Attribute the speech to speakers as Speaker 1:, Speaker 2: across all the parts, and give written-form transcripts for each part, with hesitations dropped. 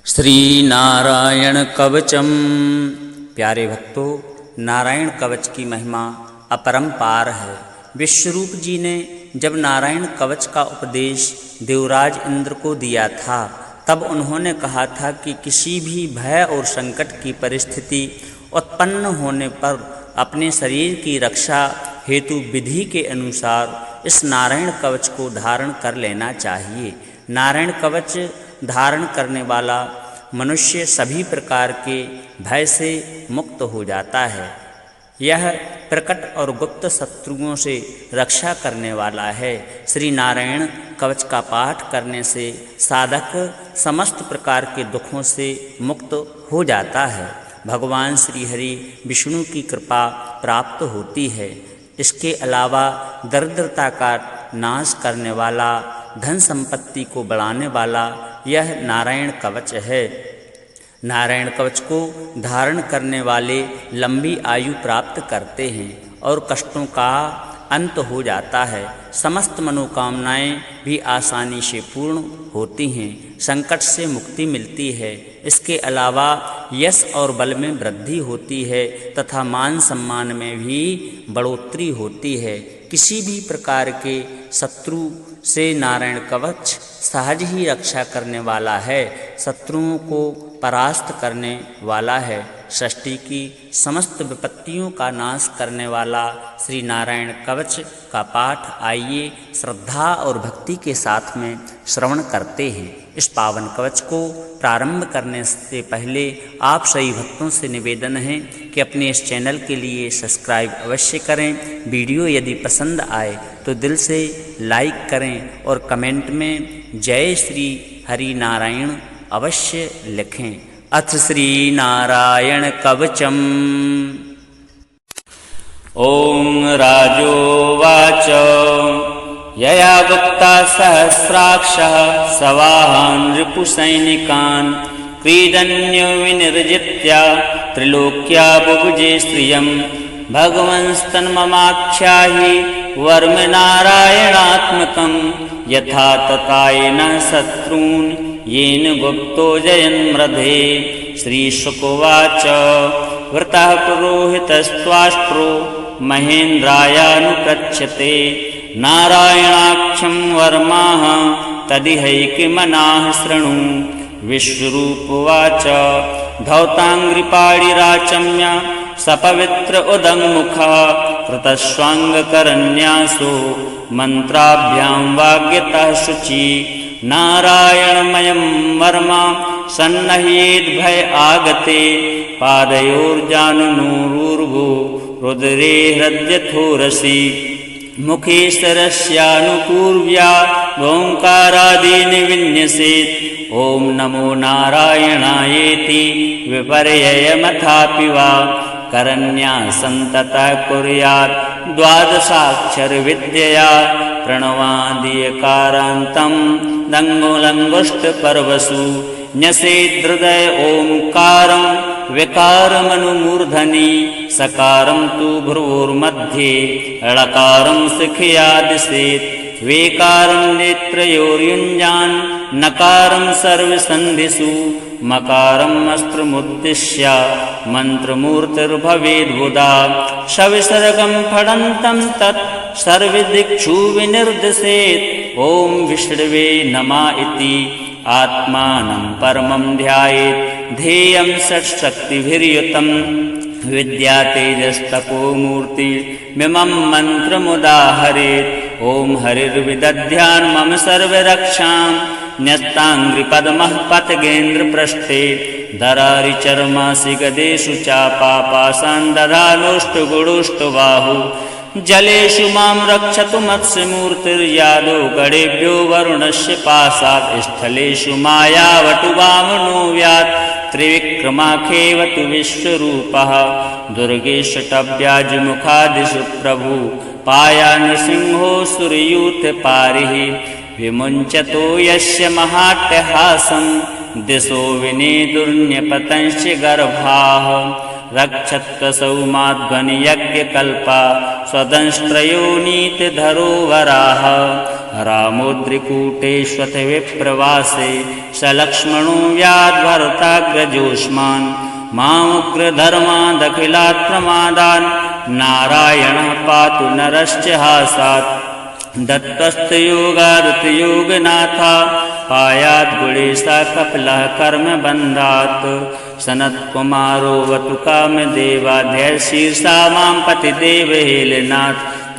Speaker 1: श्री नारायण कवचम। प्यारे भक्तों, नारायण कवच की महिमा अपरंपार है। विश्वरूप जी ने जब नारायण कवच का उपदेश देवराज इंद्र को दिया था, तब उन्होंने कहा था कि किसी भी भय और संकट की परिस्थिति उत्पन्न होने पर अपने शरीर की रक्षा हेतु विधि के अनुसार इस नारायण कवच को धारण कर लेना चाहिए। नारायण कवच धारण करने वाला मनुष्य सभी प्रकार के भय से मुक्त हो जाता है। यह प्रकट और गुप्त शत्रुओं से रक्षा करने वाला है। श्री नारायण कवच का पाठ करने से साधक समस्त प्रकार के दुखों से मुक्त हो जाता है। भगवान श्री हरि विष्णु की कृपा प्राप्त होती है। इसके अलावा दरिद्रता का नाश करने वाला, धन संपत्ति को बढ़ाने वाला यह नारायण कवच है। नारायण कवच को धारण करने वाले लंबी आयु प्राप्त करते हैं और कष्टों का अंत हो जाता है। समस्त मनोकामनाएं भी आसानी से पूर्ण होती हैं, संकट से मुक्ति मिलती है। इसके अलावा यश और बल में वृद्धि होती है तथा मान सम्मान में भी बढ़ोतरी होती है। किसी भी प्रकार के शत्रु से नारायण कवच सहज ही रक्षा करने वाला है, शत्रुओं को परास्त करने वाला है। सृष्टि की समस्त विपत्तियों का नाश करने वाला श्री नारायण कवच का पाठ आइए श्रद्धा और भक्ति के साथ में श्रवण करते हैं। इस पावन कवच को प्रारंभ करने से पहले आप सभी भक्तों से निवेदन है कि अपने इस चैनल के लिए सब्सक्राइब अवश्य करें। वीडियो यदि पसंद आए तो दिल से लाइक करें और कमेंट में जय श्री हरि नारायण अवश्य लिखें। अथ श्री नारायण कवचम। ओम राजोवाच यया वक्ता सहस्राक्षः सवाहान् रिपुसैनिकान् क्रीडन्यो विनिर्जित्य त्रिलोक्या बुभुजे श्रियम् भगवंस्तन्ममाख्याहि वर्म नारायणात्मकं यथा तथायेन शत्रून् येन गुप्तो जयन्मृधे। श्रीशुकोवाच वृतः पुरोहितस्त्वाष्ट्रो महेन्द्रायानुपृच्छते नारायणाख्यं वर्माः तदिहैकिमनाः शृणु। विश्वरूपवाच धौताङ्घ्रिपाणिराचम्य सपवित्र उदङ्मुखः कृतस्वाङ्गकरन्यासो मन्त्राभ्यां वाग्यतः शुचि। नारायणमयं वर्मा सन्नह्येद् भय आगते पादयोर्जानुनूरुर्भो रुद्रे हृद्यथोरसि। मुखे सरस्यानुपूर्व्या ओंकारादीन् विन्यसेत्। ओम नमो नारायणायेति विपर्ययमथापि वा करन्यासं ततः कुर्यात् द्वादशाक्षरविद्यया प्रणवादियकारान्तं लङ्गुष्ठपर्वसु न्यसेद्हृदय ओंकारं विकारमनुमूर्धनि सकारं तु भ्रुवोर्मध्ये ळकारं शिखयादिशेत् वेकारं नेत्रयोर्युञ्जान् नकारं सर्वसन्धिषु मकारं अस्त्रमुद्दिश्य मन्त्रमूर्तिर्भवेद्बुधा सविसर्गं फडन्तं तत् सर्वदिक्षु विनिर्दिशेत्। ॐ विष्णवे नमः इति आत्मानं परमं ध्यायेत् ध्येयं षट्शक्तिभिर्युतं विद्या तेजस्तपोमूर्तिमिमं मन्त्रमुदाहरेत्। ॐ हरिर्विदध्यान् मम सर्वरक्षां न्यस्ताङ्घ्रिपद्मः पतगेन्द्रपृष्ठे दरारिचर्मासि गदेषु चापापासान् दधानोष्टुगुडुष्टुबाहु जलेषु मां रक्षतु मत्स्यमूर्तिर्यादो गणेभ्यो वरुणस्य पाशात् स्थलेषु मायावटुवामनो व्यात् त्रिविक्रमाखेवतु विश्वरूपः दुर्गेशटव्याजमुखादिषु प्रभु पाया नृसिंहो सुरयूथपारिः विमुञ्चतो यस्य महाट्टहासं दिशो विनेदुर्न्यपतंश्च गर्भाः रक्षत्कसौ माध्वनियज्ञकल्पा स्वदंष्ट्रयोनीतिधरो वराः रामोद्रिकूटेष्वथ विप्रवासे स लक्ष्मणो व्याद्भरताग्रजोष्मान् मामुग्रधर्मादखिलात् प्रमादान् नारायणः पातु नरश्च हासात् दत्तस्तयोगारुतयोगनाथा पायात् गुणेशा कपिलः कर्मबन्धात् सनत्कुमारो वतु कामदेवाध्यशीर्षा मां पतिदेव हेलनाथ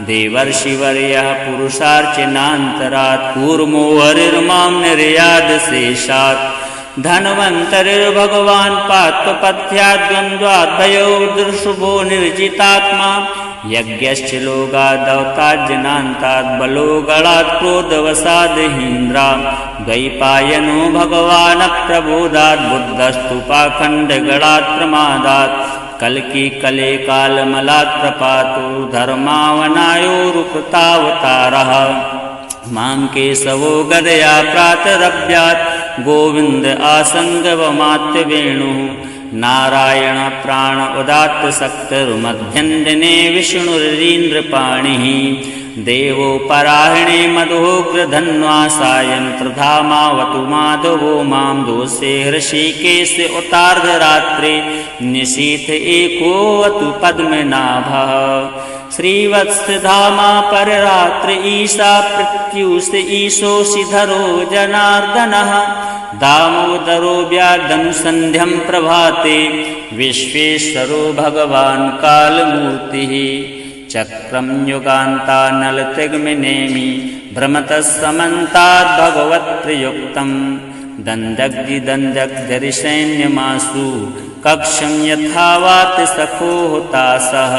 Speaker 1: देवर्षिवर्यः पुरुषार्चनान्तरात् कूर्मो हरिर्मां निर्यादशेषात् धन्वन्तरिर्भगवान् पात्वपथ्याद्वन्द्वाद्भयो दृशुभो निर्जितात्मा यज्ञश्च लोगादवताज्जनान्तात् बलो गणात् क्रोधवसादहीन्द्रा द्वैपायनो भगवान् प्रबोधात् बुद्धस्तु पाखण्डगणात् प्रमादात् कल्की कले कालमलात् प्रपातो धर्मावनायोरुकृतावतारः मां केशवो गदया प्रातरभ्यात् गोविन्द आसङ्गवमात्यवेणुः नारायण प्राण उदात्त शक्तिर्मध्यन्दिने विष्णुरीन्द्रपाणिः देवो पराहिणे मधोग्रधन्वा सायं त्रिधामावतु माधवो मां दोषे हृषीकेश उतार्धरात्रे निशीथ एकोऽवतु पद्मनाभः श्रीवत्सधामा पररात्र ईशा प्रत्युष ईशोषिधरो जनार्दनः दामोदरो व्यादं सन्ध्यं प्रभाते विश्वेश्वरो भगवान् कालमूर्तिः चक्रं युगान्तानलतिग्मिनेमि भ्रमतः समन्ताद् भगवत्प्रयुक्तं दन्दग्धिदन्दग्धरिसैन्यमासु कक्षं यथावात् सखो हुतासः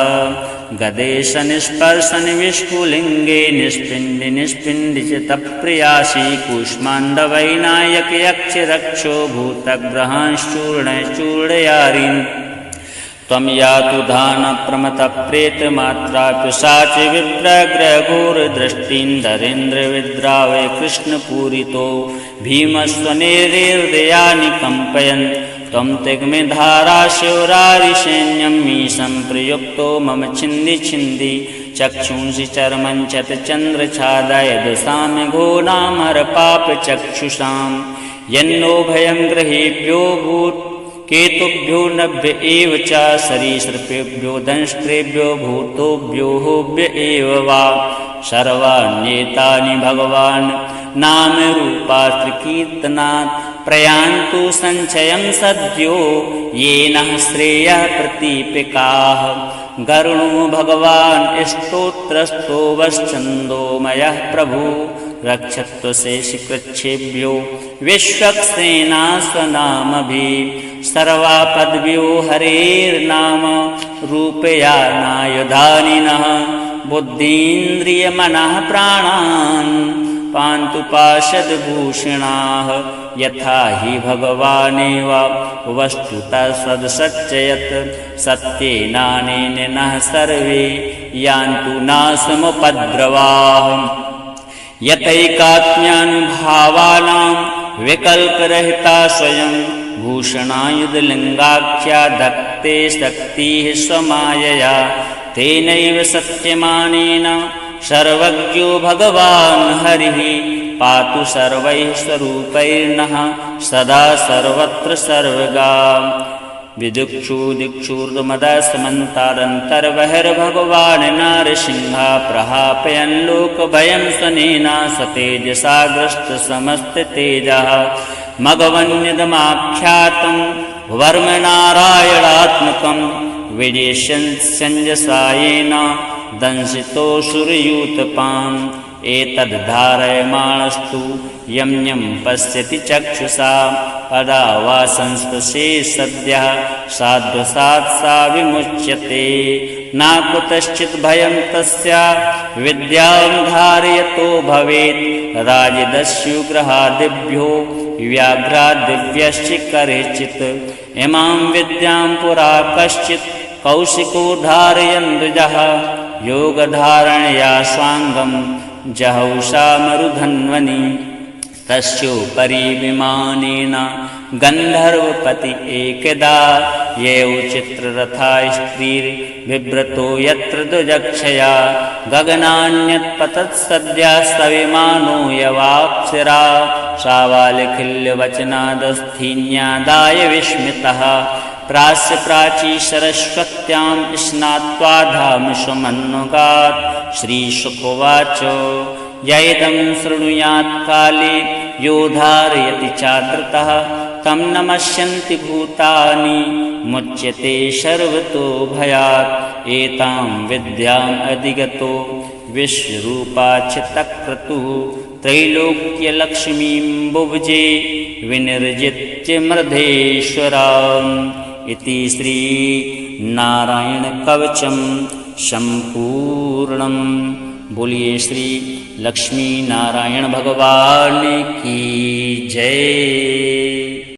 Speaker 1: गदेश निष्पर्शन विष्कुलिंगे निष्पिंडि निष्पिंडि च तप्रियासी कूष्माण्डवैनायक यक्ष रक्षो भूतग्रहांश्चूर्ण चूर्णयारिन् त्वं यातु धान प्रमत प्रेतमात्रा पिशाच विप्रग्रघोरदृष्टीन्दरेन्द्र विद्रावय कृष्णपूरितो भीमस्वनेहृदयानि कम्पयन् त्वं तिग्मिधारा शिवरारिसैन्यं मीशं प्रयुक्तो मम छिन्दि छिन्दि चक्षुंसि चर्मञ्चत चन्द्रछादय दशामि घोनामरपापचक्षुषां यन्नो भयं ग्रहेभ्यो भूत् केतुभ्यो नभ्य एव च सरीसृपेभ्यो दंष्ट्रेभ्यो भूतोभ्यो होभ्य एव वा सर्वाण्येतानि भगवान् नामरूपास्त्रिकीर्तनात् प्रयान्तु सञ्चयं सद्यो येन श्रेयः प्रतीपिकाः गरुणो भगवान् स्तोत्रस्थो वश्चन्दोमयः प्रभु रक्षत्वशेषकृच्छेभ्यो विश्वक्सेनास्वनामभिः सर्वापद्भ्यो हरेर्नाम रूपया नायुधानिनः बुद्धीन्द्रियमनः प्राणान् पान्तु पाशदभूषणाः यथा हि भगवानेव वस्तुतः सदसच्चयत् सत्येनानेन नः सर्वे यान्तु नाशमुपद्रवाः यतैकात्म्यानुभावानां विकल्परहिता स्वयं भूषणायुधलिङ्गाख्या धत्ते शक्तिः स्वमायया तेनैव सत्यमानेन सर्वज्ञो भगवान् हरिः पातु सर्वैः स्वरूपैर्नः सदा सर्वत्र सर्वगा विदुक्षु दिक्षुर्मदसमन्तारन्तर्बहिर्भगवान् नारसिंहा प्रहापयन् लोकभयं स्वनेना सतेजसा ग्रस्तसमस्ततेजः मघवन्यदमाख्यातं वर्मनारायणात्मकं विजेशञ्जसायेन दंशितोऽसुरयूतपाम् एतद्धारयमाणस्तु यं यं पश्यति चक्षुषा पदा वा संस्पृशे सद्यः साध्वसात् सा विमुच्यते न कुतश्चित् भयं तस्य विद्यां धारयतो भवेत् राजदस्युग्रहादिभ्यो व्याघ्रादिभ्यश्च करेचित् इमां विद्यां पुरा कश्चित् कौशिको धारयन् द्विजः योगधारणया स्वाङ्गं जहौषा मरुधन्वनि तस्योपरि विमानेन गंधर्वपति एकदा ये चित्ररथा स्त्रीर्बिभ्रतो यत्र दुजक्षया गगनान्यत्पतत् सद्या सविमानो यवाप्सरा शावालिखिल्यवचनादस्थीन्यादाय विस्मितः प्रास्य प्राची सरस्वत्यां स्नात्वा धामसमन्नुगात् श्रीशुकोवाच यैदं शृणुयात् काले यो धारयति चादृतः तं नमस्यन्ति भूतानि मुच्यते सर्वतो भयात् एतां विद्याम् अधिगतो विश्वरूपाच्युतक्रतुः त्रैलोक्यलक्ष्मीं बुभुजे विनिर्जित्य मृधेश्वराम् इति श्री नारायण कवचम संपूर्णम। बोलिए श्री लक्ष्मी नारायण भगवान की जय।